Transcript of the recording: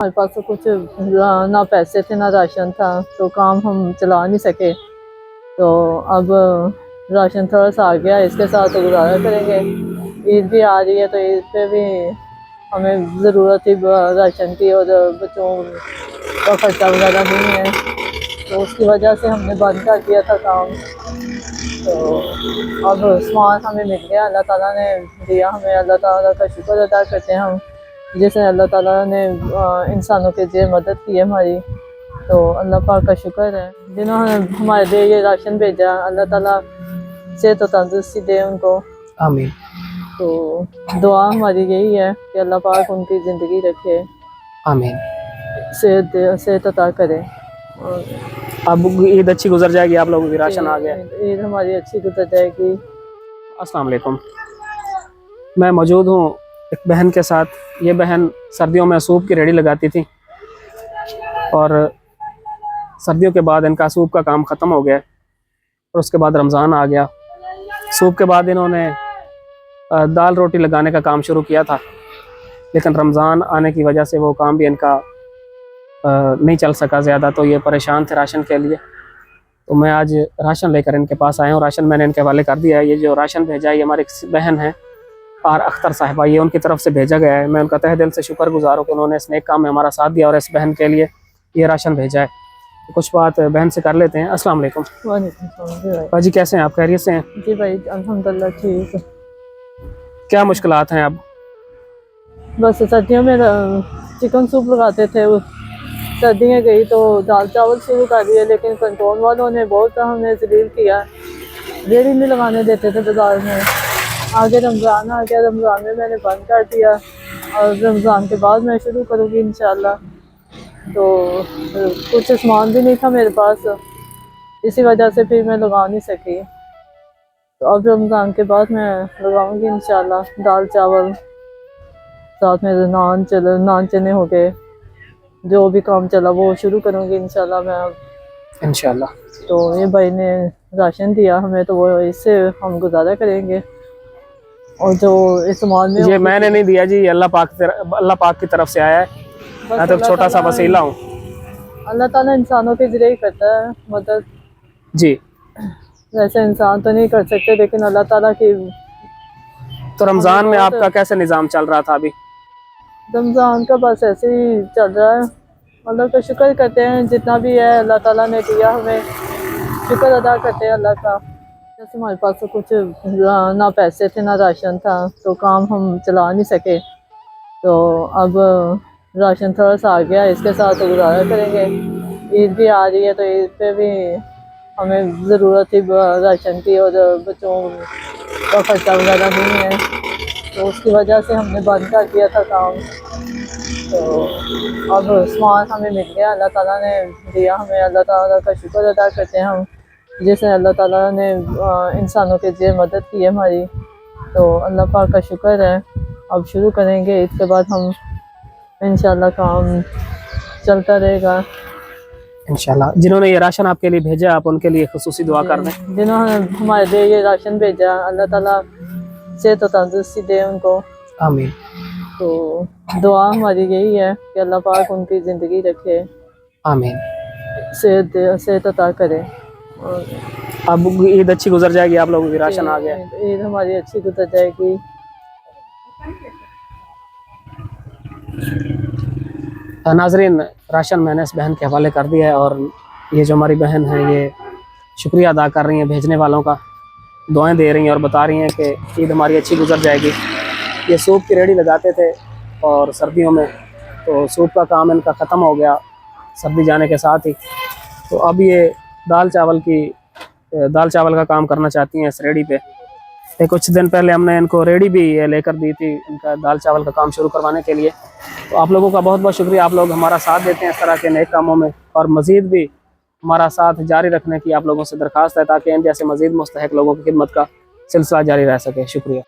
हमारे पास तो कुछ ना पैसे थे ना राशन था, तो काम हम चला नहीं सके। तो अब राशन थोड़ा सा आ गया, इसके साथ तो गुजारा करेंगे। ईद भी आ रही है तो ईद पे भी हमें ज़रूरत थी राशन की, और बच्चों का खर्चा वगैरह नहीं है, तो उसकी वजह से हमने बंद कर दिया था काम। तो अब सामान हमें मिल गया, अल्लाह ताला ने दिया हमें, अल्लाह ताला का शुक्र अदा करते हैं हम, जैसे अल्लाह ताला ने इंसानों के लिए मदद की है हमारी। तो अल्लाह पाक का शुक्र है जिन्होंने हमारे लिए ये राशन भेजा, अल्लाह ताला सेहत और तंदुरुस्ती दे उनको। आमीन। तो दुआ हमारी यही है कि अल्लाह पाक उनकी ज़िंदगी रखे, आमीन। सेहत अता करे। और अब ईद अच्छी गुजर जाएगी, आप लोगों की राशन आ गया। ईद हमारी अच्छी गुजर जाएगी। अस्सलाम वालेकुम। मैं मौजूद हूँ एक बहन के साथ। ये बहन सर्दियों में सूप की रेहड़ी लगाती थी और सर्दियों के बाद इनका सूप का काम ख़त्म हो गया और उसके बाद रमज़ान आ गया। सूप के बाद इन्होंने दाल रोटी लगाने का काम शुरू किया था, लेकिन रमज़ान आने की वजह से वो काम भी इनका नहीं चल सका ज़्यादा, तो ये परेशान थे राशन के लिए। तो मैं आज राशन लेकर इनके पास आया हूँ। राशन मैंने इनके हवाले कर दिया है। ये जो राशन भेजा है ये हमारी बहन है और अख्तर साहिबा, ये उनकी तरफ से भेजा गया है। मैं उनका तहे दिल से शुक्रगुजार हूँ कि उन्होंने इस नेक काम में हमारा साथ दिया और इस बहन के लिए ये राशन भेजा है। तो कुछ बात बहन से कर लेते हैं। अस्सलाम वालेकुम। भाजी कैसे हैं आप? खैरियत से हैं? जी भाई अल्हम्दुलिल्लाह ठीक है। क्या मुश्किलात हैं अब? बस सर्दियों में चिकन सूप लगाते थे, सर्दियाँ गई तो दाल चावल शुरू कर दिए, लेकिन कंट्रोल वालों ने बहुत हमें जलील किया। रेहड़ी नहीं लगाने देते थे बाजार में। आगे रमज़ान आ गया, रमज़ान में मैंने बंद कर दिया और रमज़ान के बाद मैं शुरू करूँगी इंशाल्लाह। तो कुछ सामान भी नहीं था मेरे पास, इसी वजह से फिर मैं लगा नहीं सकी। तो अब रमज़ान के बाद मैं लगाऊंगी इंशाल्लाह। दाल चावल साथ में नान चने हो गए, जो भी काम चला वो शुरू करूँगी इंशाल्लाह मैं अब इंशाल्लाह। तो ये भाई ने राशन दिया हमें, तो वो इससे हम गुजारा करेंगे। और जो इस सामान में ये मैंने नहीं दिया जी, अल्लाह पाक की तरफ से आया है। मैं तो छोटा सा वसीला हूँ। अल्लाह ताला इंसानों के जरिए करता है मदद जी। वैसे इंसान तो नहीं कर सकते, लेकिन अल्लाह ताला की। तो रमज़ान में आपका कैसे निज़ाम चल रहा था अभी? रमज़ान का बस ऐसे ही चल रहा है, अल्लाह का शुक्र करते हैं जितना भी है अल्लाह ताला ने दिया हमें, शुक्र अदा करते हैं अल्लाह का। जैसे हमारे पास तो कुछ ना पैसे थे ना राशन था, तो काम हम चला नहीं सके। तो अब राशन थोड़ा सा आ गया, इसके साथ तो गुजारा करेंगे। ईद भी आ रही है तो ईद पे भी हमें ज़रूरत थी राशन की, और बच्चों का खर्चा वगैरह नहीं है, तो उसकी वजह से हमने बंद कर दिया था काम। तो अब सामान हमें मिल गया, अल्लाह ताला ने दिया हमें, अल्लाह ताला का शुक्र अदा करते हैं हम, जैसे अल्लाह ताला ने इंसानों के लिए मदद की है हमारी। तो अल्लाह पाक का शुक्र है। अब शुरू करेंगे, ईद के बाद हम इंशाल्लाह काम चलता रहेगा इंशाल्लाह। जिन्होंने ये राशन आपके लिए भेजा आप उनके लिए खुसूसी दुआ कर दें। जिन्होंने हमारे लिए ये राशन भेजा, अल्लाह ताला सेहत और तंदुरुस्ती दे उनको। आमीन। तो दुआ हमारी यही है कि अल्लाह पाक उनकी ज़िंदगी रखे, आमीन। सेहत अता करे। और अब ईद अच्छी गुजर जाएगी, आप लोगों की राशन आ गया। ईद हमारी अच्छी गुजर जाएगी। नाजरीन, राशन मैंने इस बहन के हवाले कर दिया है और ये जो हमारी बहन है ये शुक्रिया अदा कर रही हैं भेजने वालों का, दुआएं दे रही हैं और बता रही हैं कि ईद हमारी अच्छी गुजर जाएगी। ये सूप की रेहड़ी लगाते थे और सर्दियों में, तो सूप का काम इनका ख़त्म हो गया सर्दी जाने के साथ ही। तो अब ये दाल चावल का काम करना चाहती हैं इस रेहड़ी पे। कुछ दिन पहले हमने इनको रेहड़ी भी लेकर दी थी इनका दाल चावल का काम शुरू करवाने के लिए। तो आप लोगों का बहुत बहुत शुक्रिया, आप लोग हमारा साथ देते हैं इस तरह के नेक कामों में, और मज़ीद भी हमारा साथ जारी रखने की आप लोगों से दरख्वास्त है, ताकि इन जैसे मज़ीद मुस्तहिक लोगों की खिदमत का सिलसिला जारी रह सके। शुक्रिया।